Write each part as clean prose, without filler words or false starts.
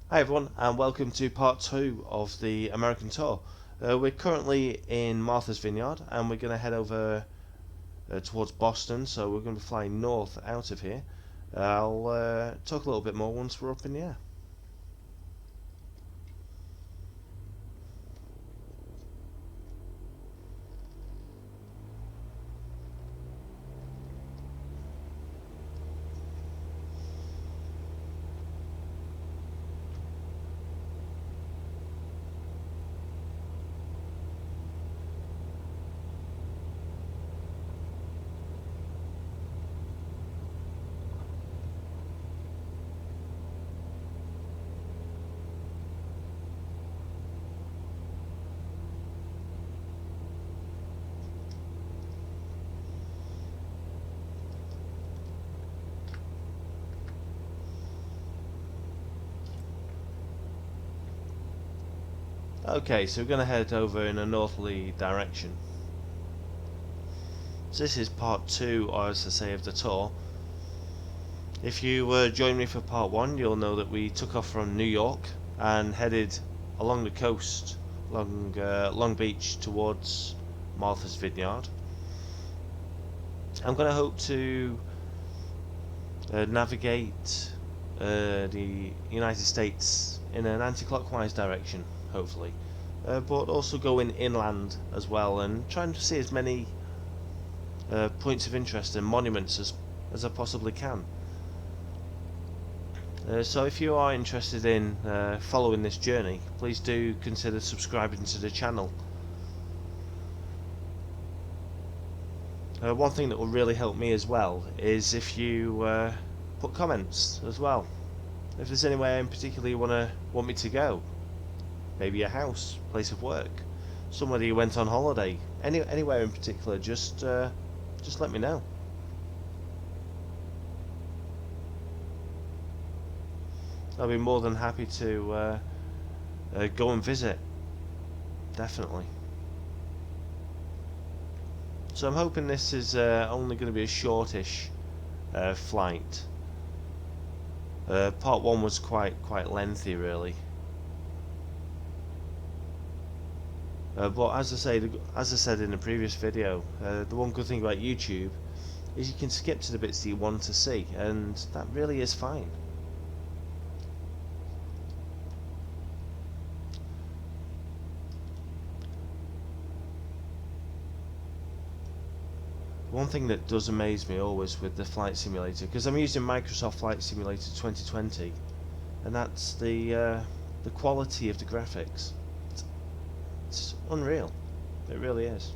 Hi everyone, and welcome to part 2 of the American tour. We're currently in Martha's Vineyard, and we're going to head over towards Boston, so we're going to be flying north out of here. I'll talk a little bit more once we're up in the air. Okay, so we're going to head over in a northerly direction. So this is part 2, or as I say, of the tour. If you joined me for part 1, you'll know that we took off from New York and headed along the coast, along Long Beach towards Martha's Vineyard. I'm going to hope to navigate the United States in an anti-clockwise direction, hopefully, but also going inland as well and trying to see as many points of interest and monuments as I possibly can. So if you are interested in following this journey, please do consider subscribing to the channel. One thing that will really help me as well is if you put comments as well. If there's anywhere in particular you want me to go, maybe a house, place of work, somewhere you went on holiday, anywhere in particular, just let me know. I'll be more than happy to go and visit, definitely. So I'm hoping this is only going to be a shortish flight. Part 1 was quite lengthy, really. But as I said in the previous video, the one good thing about YouTube is you can skip to the bits that you want to see, and that really is fine. One thing that does amaze me always with the flight simulator, because I'm using Microsoft Flight Simulator 2020, and that's the quality of the graphics. It's unreal. It really is.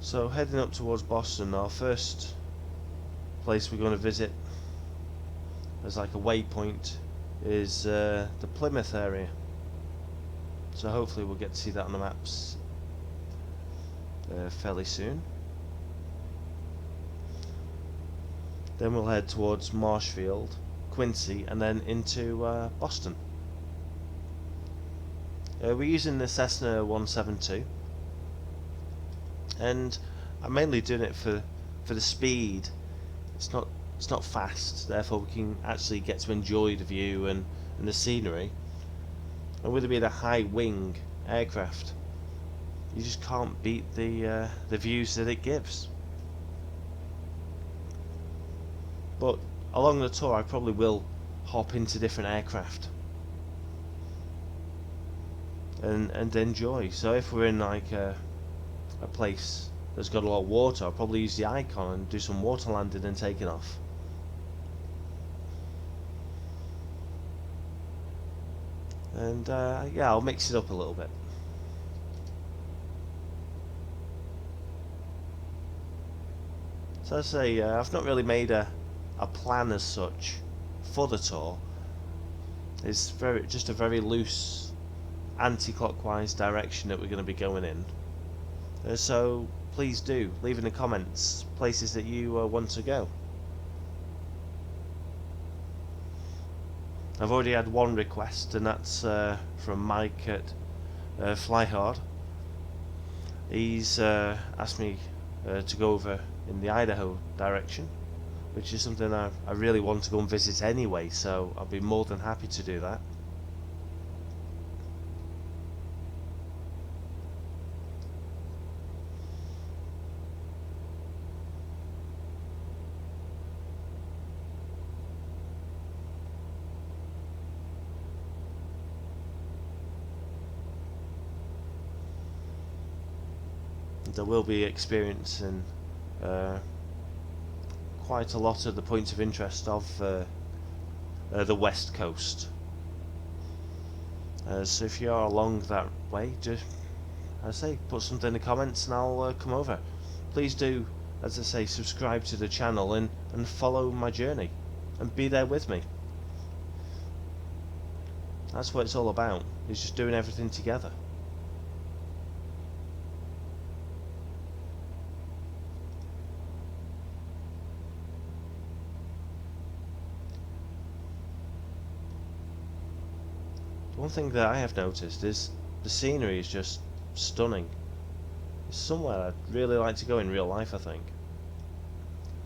So heading up towards Boston, our first place we're going to visit as like a waypoint is the Plymouth area. So hopefully we'll get to see that on the maps fairly soon. Then we'll head towards Marshfield, Quincy, and then into Boston. We're using the Cessna 172, and I'm mainly doing it for the speed. It's not fast, therefore we can actually get to enjoy the view and the scenery. And with it being a high wing aircraft, you just can't beat the views that it gives. But along the tour I probably will hop into different aircraft and enjoy. So if we're in like a place that's got a lot of water, I'll probably use the icon and do some water landing and taking off. And yeah, I'll mix it up a little bit. So I say, I've not really made a plan as such for the tour. It's just a very loose anti-clockwise direction that we're going to be going in. So please do leave in the comments places that you want to go. I've already had one request, and that's from Mike at Fly Hard. He's asked me to go over in the Idaho direction, which is something I really want to go and visit anyway, so I'll be more than happy to do that. I will be experiencing quite a lot of the points of interest of the west coast. So if you are along that way, just, as I say, put something in the comments and I'll come over. Please do, as I say, subscribe to the channel and follow my journey and be there with me. That's what it's all about, is just doing everything together. One thing that I have noticed is the scenery is just stunning. It's somewhere I'd really like to go in real life, I think.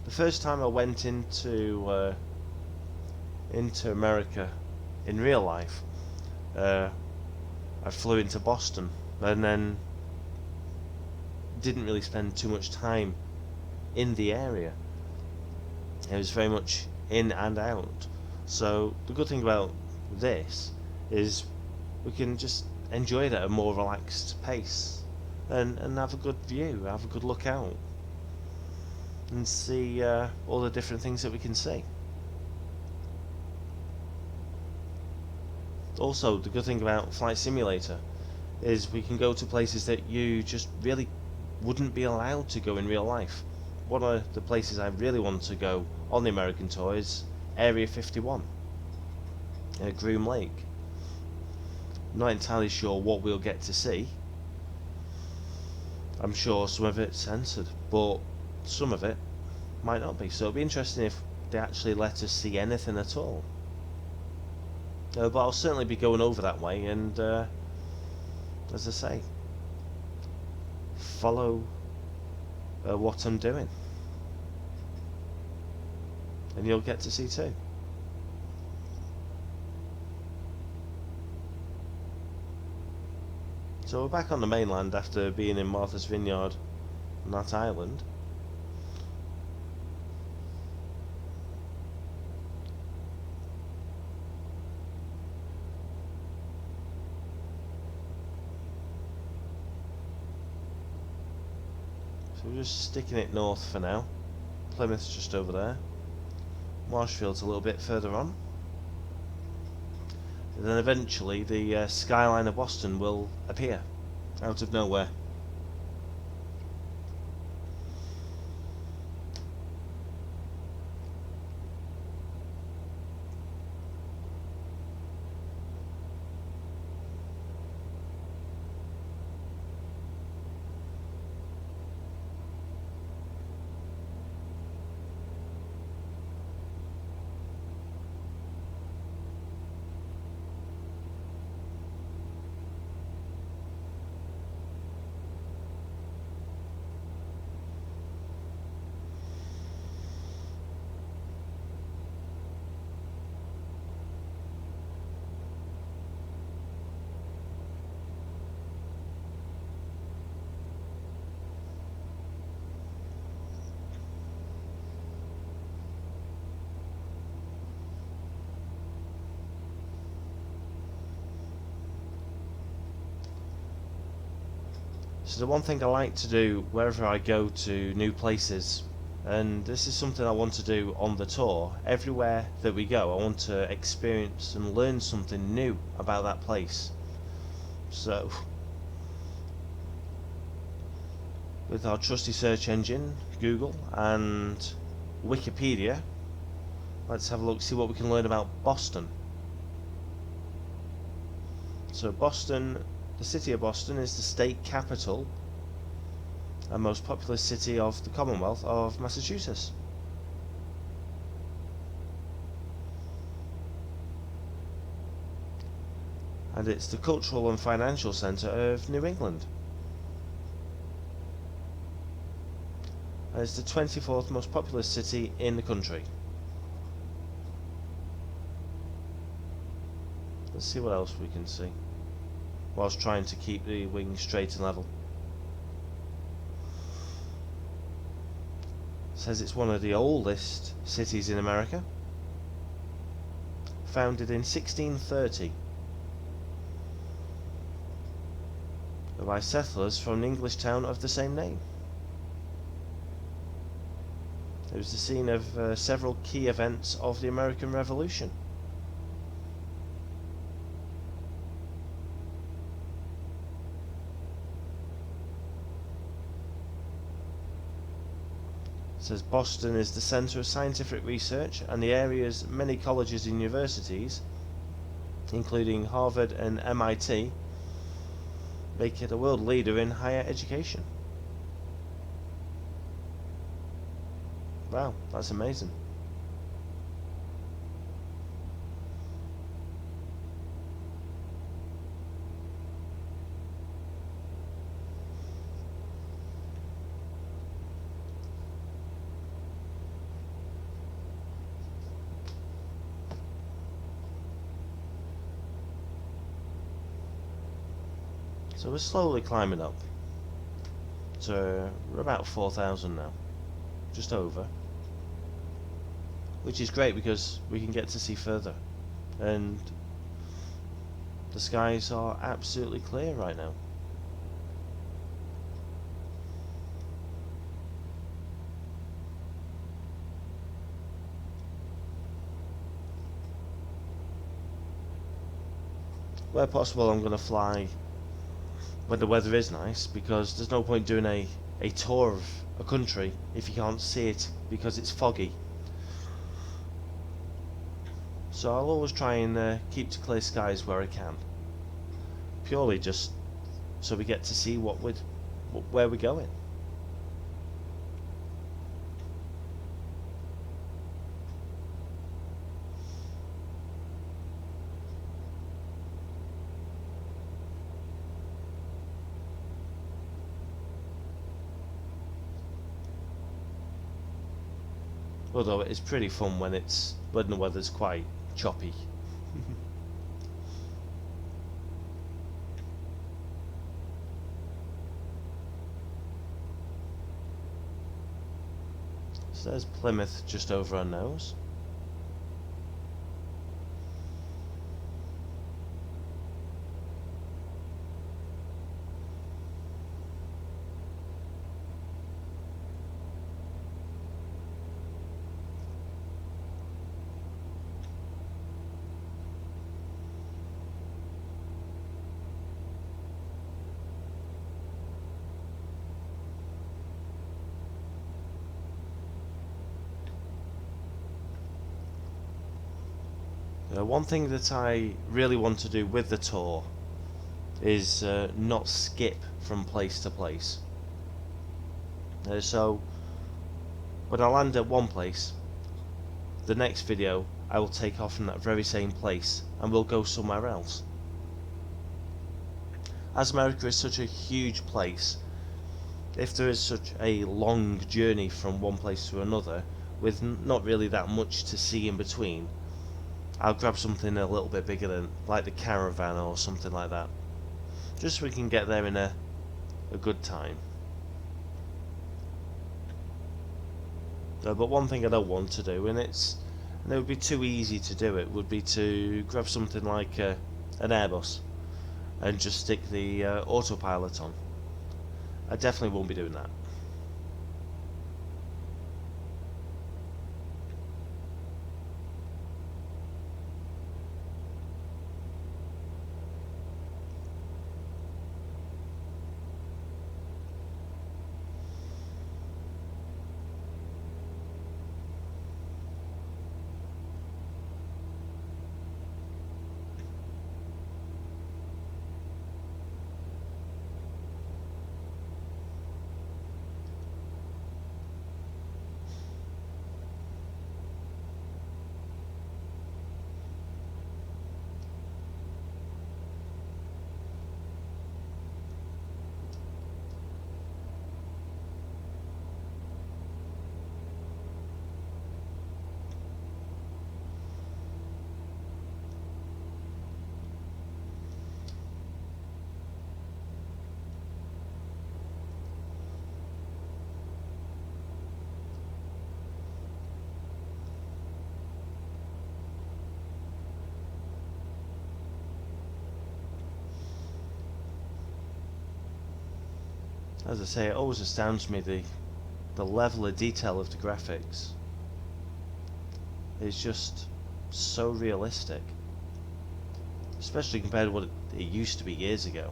The first time I went into America in real life, I flew into Boston and then didn't really spend too much time in the area. It was very much in and out. So the good thing about this is we can just enjoy it at a more relaxed pace and have a good view, have a good look out and see all the different things that we can see. Also, the good thing about Flight Simulator is we can go to places that you just really wouldn't be allowed to go in real life. One of the places I really want to go on the American tour is Area 51 at Groom Lake. I'm not entirely sure what we'll get to see. I'm sure some of it's censored, but some of it might not be. So it'll be interesting if they actually let us see anything at all. But I'll certainly be going over that way, and as I say, follow what I'm doing, and you'll get to see too. So we're back on the mainland after being in Martha's Vineyard on that island. So we're just sticking it north for now. Plymouth's just over there. Marshfield's a little bit further on. And then eventually the skyline of Boston will appear out of nowhere. So the one thing I like to do wherever I go to new places, and this is something I want to do on the tour, everywhere that we go I want to experience and learn something new about that place. So with our trusty search engine, Google and Wikipedia, let's have a look, see what we can learn about Boston. So Boston, the city of Boston is the state capital and most populous city of the Commonwealth of Massachusetts. And it's the cultural and financial centre of New England. And it's the 24th most populous city in the country. Let's see what else we can see, whilst trying to keep the wings straight and level. It says it's one of the oldest cities in America, founded in 1630 by settlers from the English town of the same name. It was the scene of several key events of the American Revolution. It says Boston is the centre of scientific research and the area's many colleges and universities, including Harvard and MIT, make it a world leader in higher education. Wow, that's amazing. So we're slowly climbing up to we're about 4,000 now, just over, which is great because we can get to see further, and the skies are absolutely clear right now. Where possible, I'm going to fly when the weather is nice, because there's no point doing a tour of a country if you can't see it because it's foggy. So I'll always try and keep to clear skies where I can, purely just so we get to see where we're going. Although it is pretty fun when the weather's quite choppy. So there's Plymouth just over our nose. One thing that I really want to do with the tour is not skip from place to place. So when I land at one place, the next video I will take off from that very same place and we'll go somewhere else. As America is such a huge place, if there is such a long journey from one place to another with not really that much to see in between, I'll grab something a little bit bigger than like the caravan or something like that, just so we can get there in a good time. But one thing I don't want to do, and it would be too easy to do it, would be to grab something like an Airbus and just stick the autopilot on. I definitely won't be doing that. As I say, it always astounds me the level of detail of the graphics. It's just so realistic, especially compared to what it used to be years ago.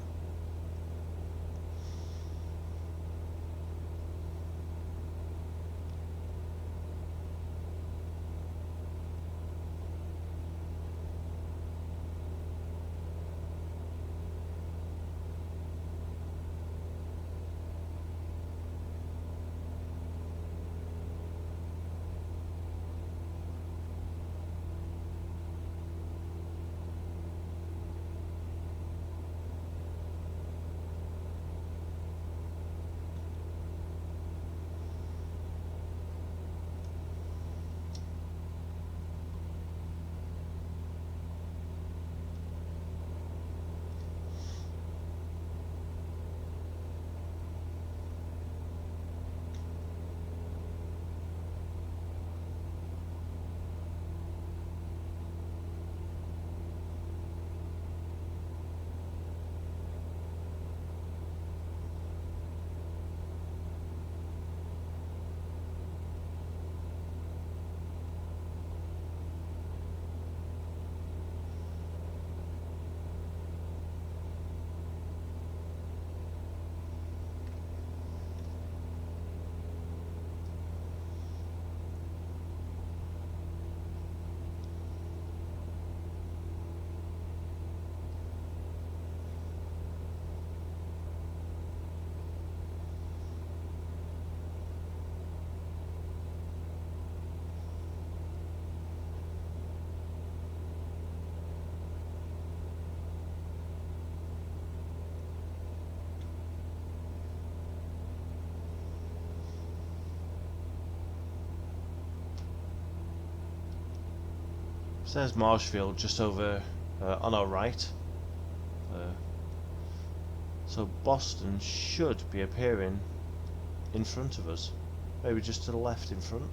So there's Marshfield just over on our right. Uh, so Boston should be appearing in front of us. Maybe just to the left in front.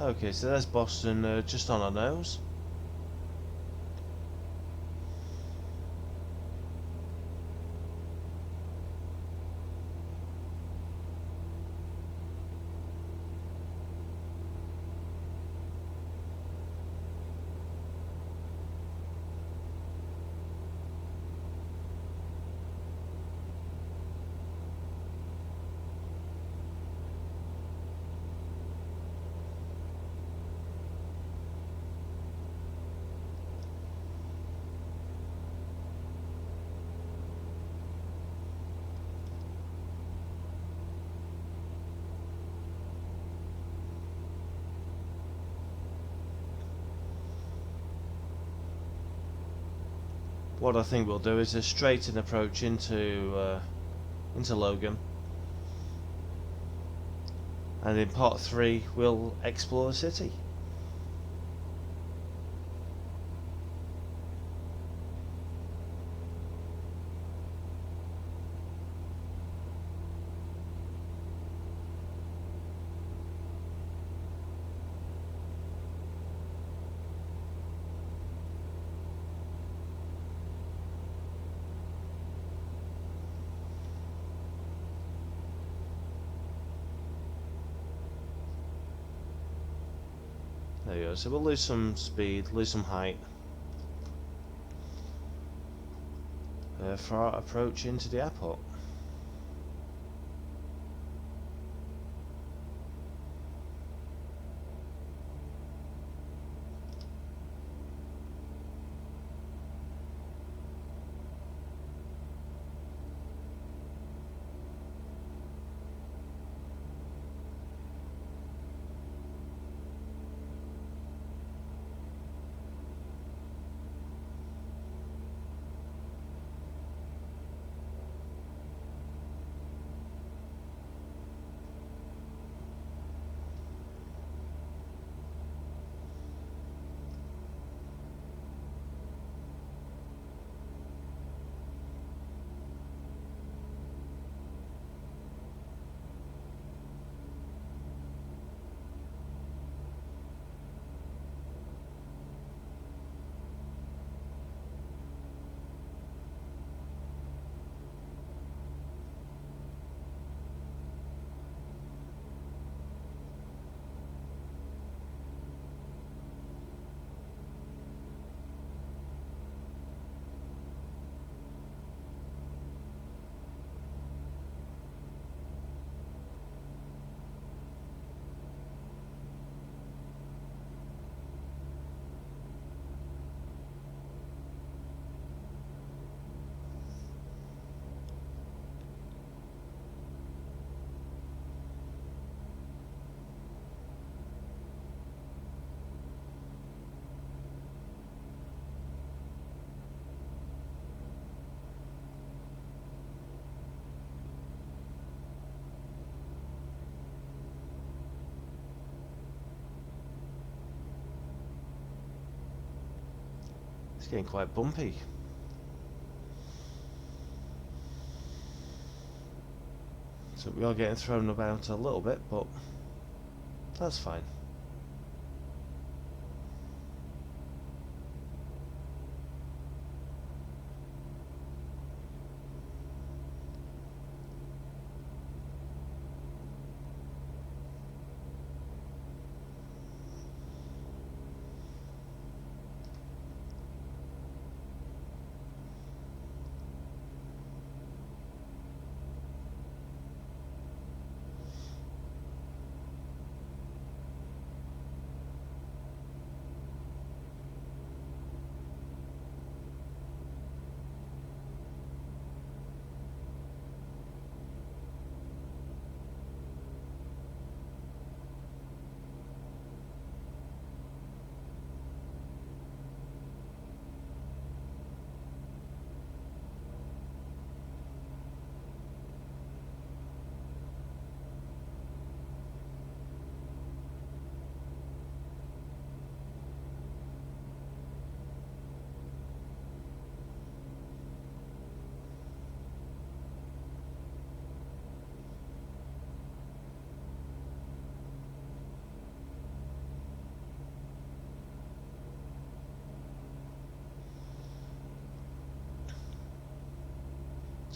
Okay, so there's Boston just on our nose. What I think we'll do is a straight-in approach into Logan, and in part 3 we'll explore the city. There you go, so we'll lose some speed, lose some height for our approach into the airport. It's getting quite bumpy. So we are getting thrown about a little bit, but that's fine.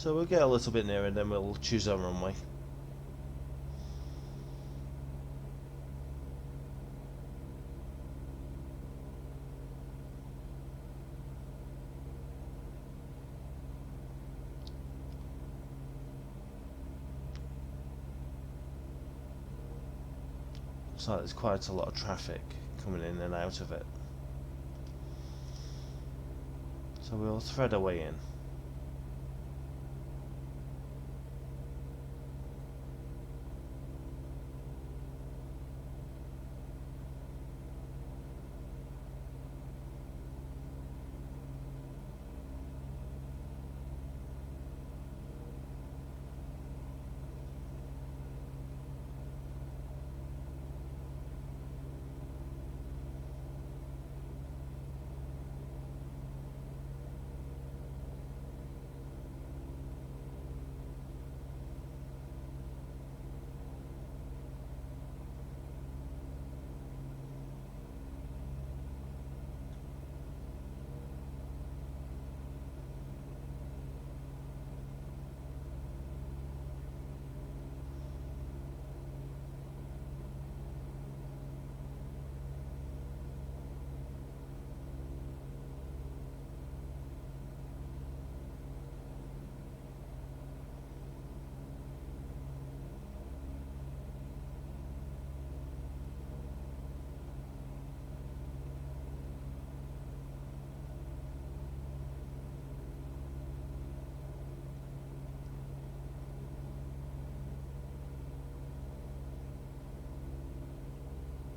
So we'll get a little bit nearer and then we'll choose our runway. Looks like there's quite a lot of traffic coming in and out of it. So we'll thread our way in.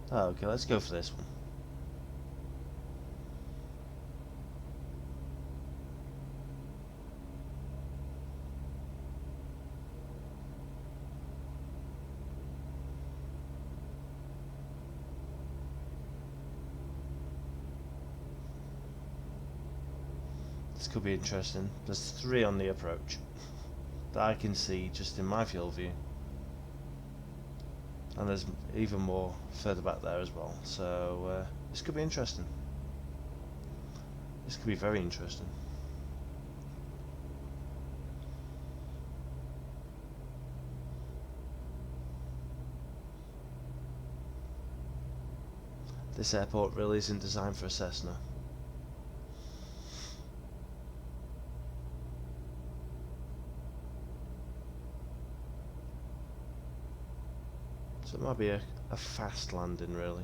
Oh, okay, let's go for this one. This could be interesting. There's 3 on the approach that I can see just in my field view. And there's even more further back there as well. So this could be interesting. This could be very interesting. This airport really isn't designed for a Cessna. So it might be a fast landing, really.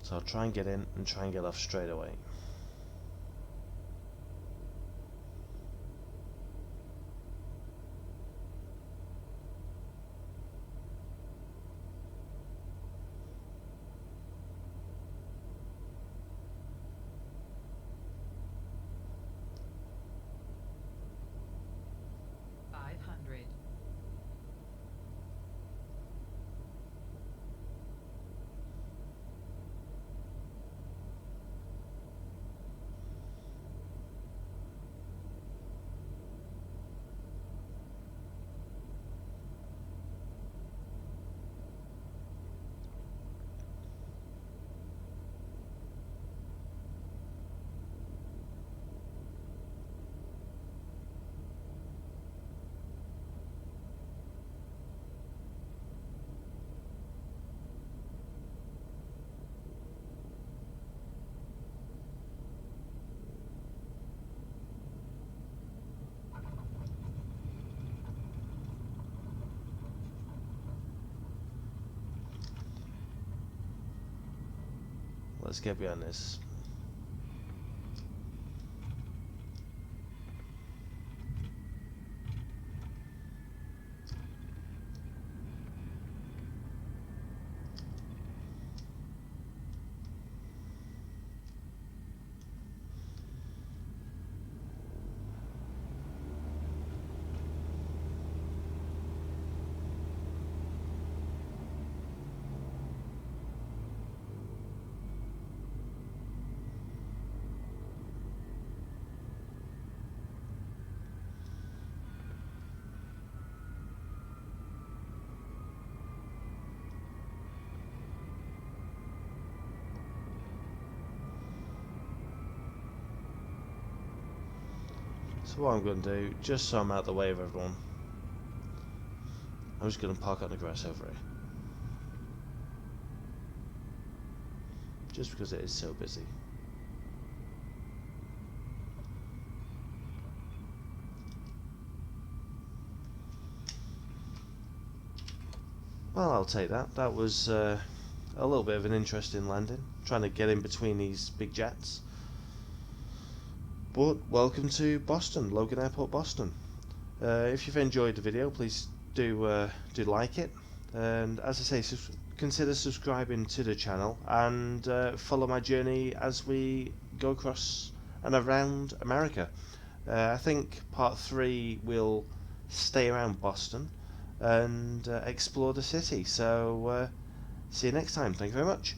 So I'll try and get in and try and get off straight away. Let's get behind this. So what I'm going to do, just so I'm out the way of everyone, I'm just going to park on the grass over here. Just because it is so busy. Well, I'll take that. That was a little bit of an interesting landing, trying to get in between these big jets. But welcome to Boston, Logan Airport, Boston. If you've enjoyed the video, please do like it, and as I say, consider subscribing to the channel and follow my journey as we go across and around America. I think part 3 will stay around Boston and explore the city. So see you next time. Thank you very much.